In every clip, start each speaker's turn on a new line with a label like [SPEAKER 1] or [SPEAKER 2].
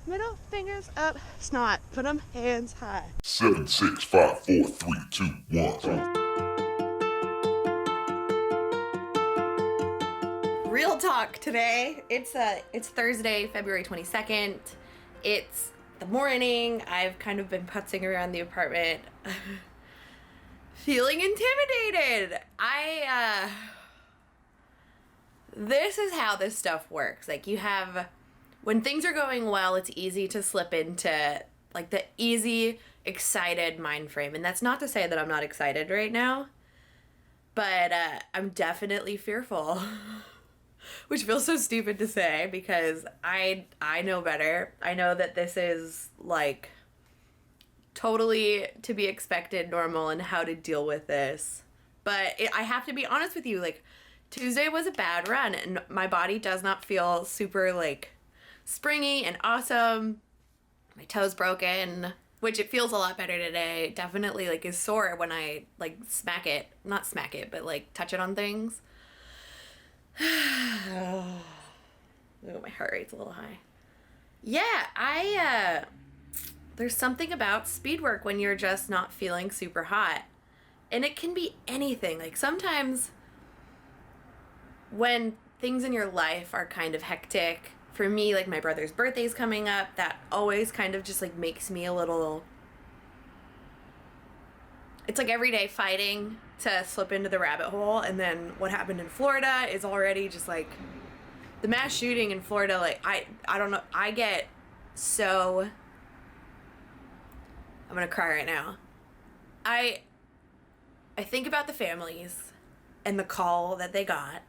[SPEAKER 1] Middle fingers up, snot. Put them hands high.
[SPEAKER 2] 7, 6, 5, 4, 3, 2, 1.
[SPEAKER 3] Real talk today. It's Thursday, February 22nd. It's the morning. I've kind of been putzing around the apartment, feeling intimidated. This is how this stuff works. Like, when things are going well, it's easy to slip into like the easy, excited mind frame. And that's not to say that I'm not excited right now, but I'm definitely fearful. Which feels so stupid to say because I know better. I know that this is like totally to be expected, normal, and how to deal with this. But I have to be honest with you, like Tuesday was a bad run and my body does not feel super like springy and awesome. My toe's broken, which it feels a lot better today. Definitely like is sore when I like not smack it, but like touch it on things. Oh, my heart rate's a little high. Yeah, there's something about speed work when you're just not feeling super hot. And it can be anything. Like sometimes when things in your life are kind of hectic, for me, like my brother's birthday's coming up, that always kind of just like makes me a little, it's like every day fighting to slip into the rabbit hole. And then what happened in Florida is already just like the mass shooting in Florida. Like I don't know. I get so, I'm going to cry right now. I think about the families and the call that they got,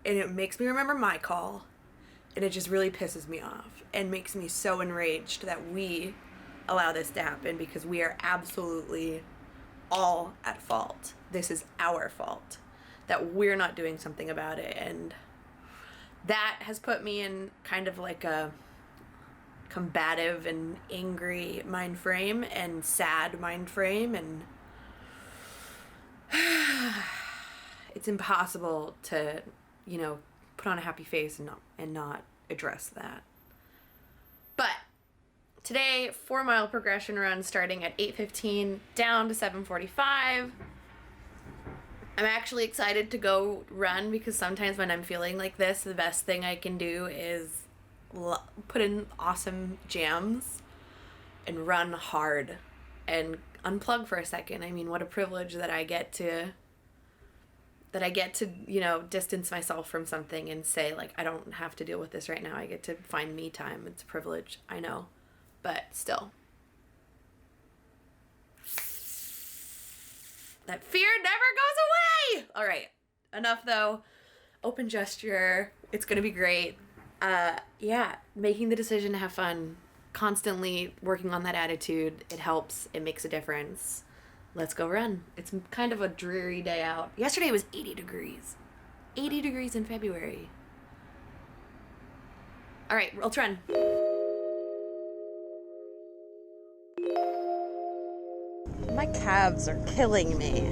[SPEAKER 3] and it makes me remember my call, and it just really pisses me off and makes me so enraged that we allow this to happen because we are absolutely all at fault. This is our fault that we're not doing something about it, and that has put me in kind of like a combative and angry mind frame and sad mind frame, and it's impossible to, put on a happy face and not address that. But today, 4-mile progression run starting at 8:15 down to 7:45. I'm actually excited to go run because sometimes when I'm feeling like this, the best thing I can do is put in awesome jams and run hard and unplug for a second. I mean, what a privilege that I get to distance myself from something and say, like, I don't have to deal with this right now. I get to find me time. It's a privilege, I know, but still. That fear never goes away! All right, enough though. Open gesture. It's gonna be great. Making the decision to have fun, constantly working on that attitude, it helps. It makes a difference. Let's go run. It's kind of a dreary day out. Yesterday was 80 degrees. 80 degrees in February. All right, let's run. My calves are killing me.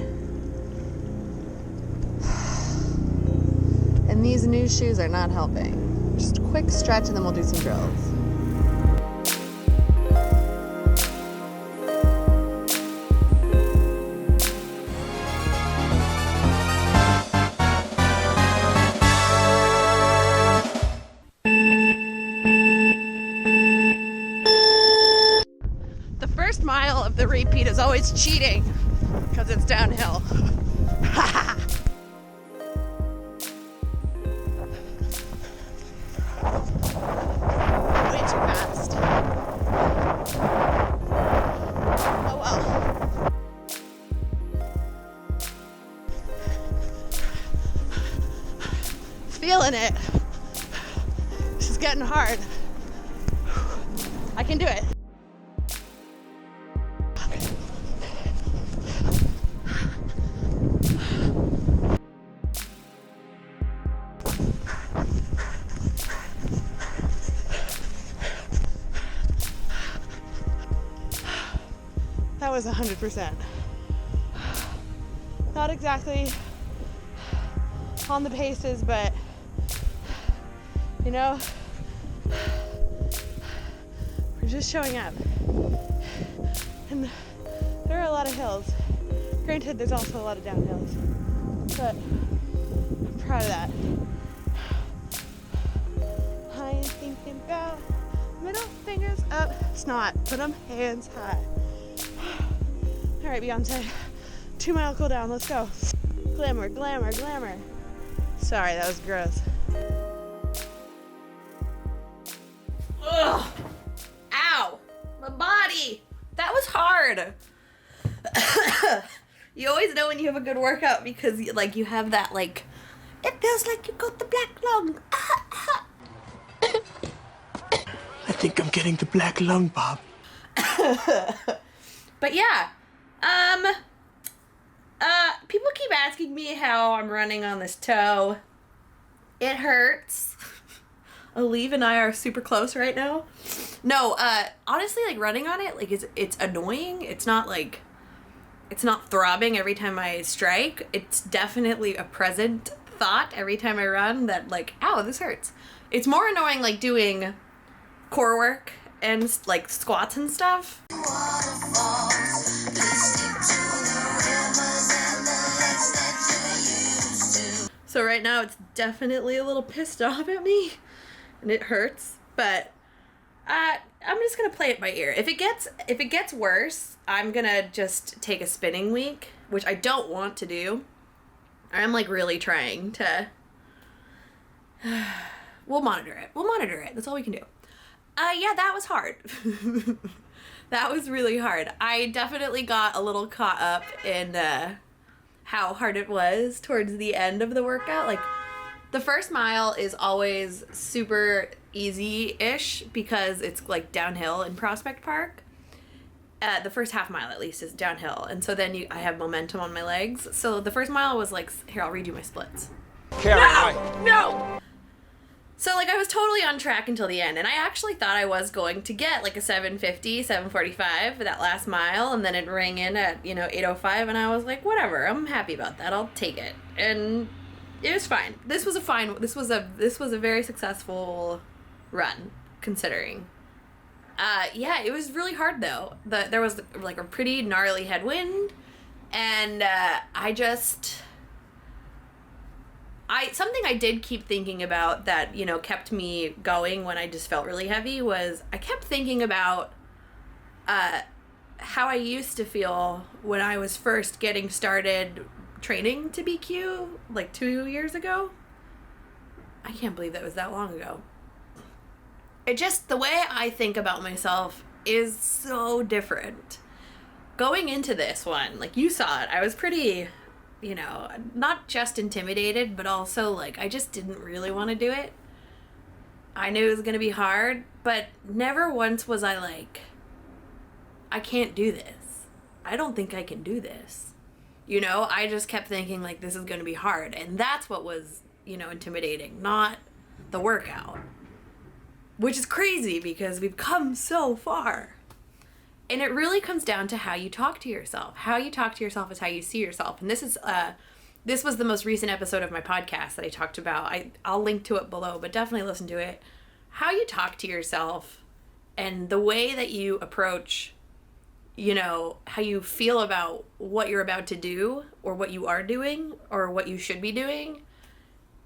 [SPEAKER 3] And these new shoes are not helping. Just a quick stretch and then we'll do some drills. The first mile of the repeat is always cheating because it's downhill. Way too fast. Oh well. Feeling it. This is getting hard. I can do it. That was 100%. Not exactly on the paces, but
[SPEAKER 1] just showing up. And there are a lot of hills. Granted, there's also a lot of downhills, but I'm proud of that. I am thinking about middle fingers up, snot, put them hands high. All right, Beyonce, 2 mile cool down, let's go. Glamour, glamour, glamour. Sorry, that was gross.
[SPEAKER 3] Ugh. Ow. My body. That was hard. You always know when you have a good workout because you have that it feels like you got the black lung.
[SPEAKER 4] I think I'm getting the black lung, Bob.
[SPEAKER 3] But yeah. People keep asking me how I'm running on this toe. It hurts. Aleve and I are super close right now. No, honestly, running on it, it's annoying. It's not throbbing every time I strike. It's definitely a present thought every time I run that ow, this hurts. It's more annoying doing core work and squats and stuff. So right now it's definitely a little pissed off at me and it hurts, but I'm just gonna play it by ear. If it gets worse, I'm gonna just take a spinning week, which I don't want to do. I'm really trying to. We'll monitor it. That's all we can do. Yeah, that was hard. That was really hard. I definitely got a little caught up in how hard it was towards the end of the workout. The first mile is always super easy-ish because it's downhill in Prospect Park. The first half mile at least is downhill, and so then I have momentum on my legs. So the first mile was here, I'll redo my splits. No! So I was totally on track until the end, and I actually thought I was going to get a 7:50, 7:45 for that last mile, and then it'd ring in at 8:05, and I was whatever, I'm happy about that, I'll take it. And it was fine. This was a very successful run, considering. Yeah, it was really hard though. There was a pretty gnarly headwind, and something I did keep thinking about that, kept me going when I just felt really heavy was I kept thinking about how I used to feel when I was first getting started training to BQ 2 years ago. I can't believe that was that long ago. The way I think about myself is so different. Going into this one, you saw it, I was pretty, not just intimidated, but also I just didn't really want to do it. I knew it was going to be hard, but never once was I I can't do this. I don't think I can do this. I just kept thinking this is going to be hard, and that's what was, intimidating, not the workout. Which is crazy because we've come so far. And it really comes down to how you talk to yourself. How you talk to yourself is how you see yourself. And this was the most recent episode of my podcast that I talked about. I'll link to it below, but definitely listen to it. How you talk to yourself and the way that you approach, how you feel about what you're about to do or what you are doing or what you should be doing.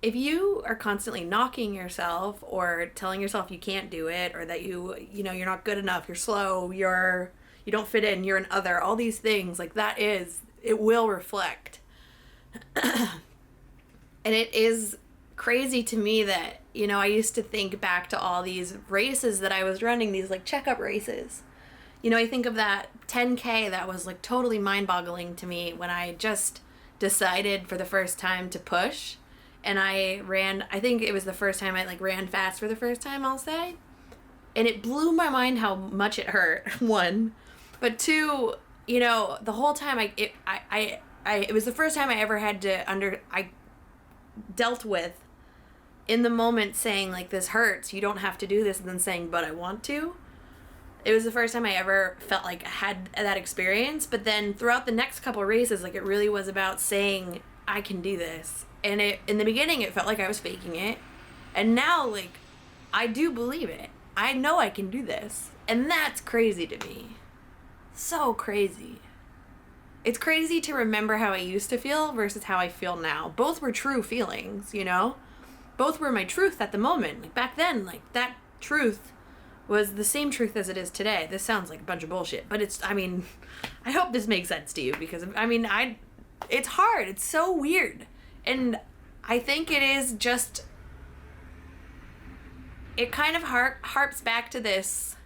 [SPEAKER 3] If you are constantly knocking yourself or telling yourself you can't do it or that you're not good enough, you're slow, you don't fit in, you're an other, all these things, it will reflect. And it is crazy to me that, I used to think back to all these races that I was running, these checkup races. I think of that 10K that was totally mind-boggling to me when I just decided for the first time to push. And I think it was the first time I ran fast for the first time, I'll say. And it blew my mind how much it hurt, one. But two, the whole time it was the first time I ever had to I dealt with in the moment saying this hurts, you don't have to do this, and then saying, but I want to. It was the first time I ever felt I had that experience. But then throughout the next couple of races, it really was about saying, I can do this. And in the beginning, it felt like I was faking it. And now, I do believe it. I know I can do this. And that's crazy to me. So crazy. It's crazy to remember how I used to feel versus how I feel now. Both were true feelings, you know? Both were my truth at the moment. Like back then, like that truth was the same truth as it is today. This sounds like a bunch of bullshit, but it's, I mean, I hope this makes sense to you because, I mean, it's hard. It's so weird. And I think it is just, it kind of harps back to this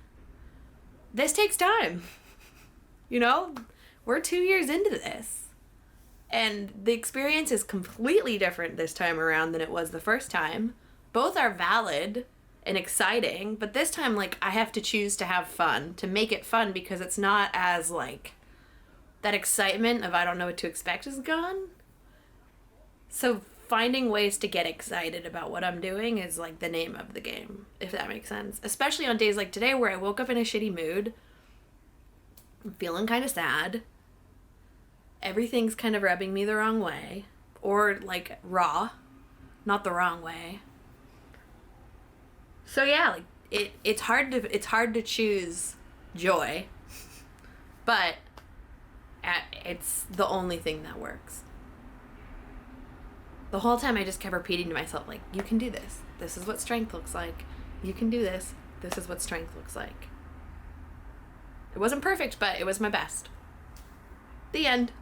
[SPEAKER 3] takes time. You know? We're 2 years into this. And the experience is completely different this time around than it was the first time. Both are valid and exciting, but this time, like, I have to choose to have fun, to make it fun, because it's not as, like, that excitement of I don't know what to expect is gone. So finding ways to get excited about what I'm doing is, like, the name of the game, if that makes sense. Especially on days like today where I woke up in a shitty mood. I'm feeling kind of sad. Everything's kind of rubbing me the wrong way. Or, like, raw. Not the wrong way. So yeah, like it's hard to choose joy, but it's the only thing that works. The whole time I just kept repeating to myself, like, you can do this. This is what strength looks like. You can do this. This is what strength looks like. It wasn't perfect, but it was my best. The end.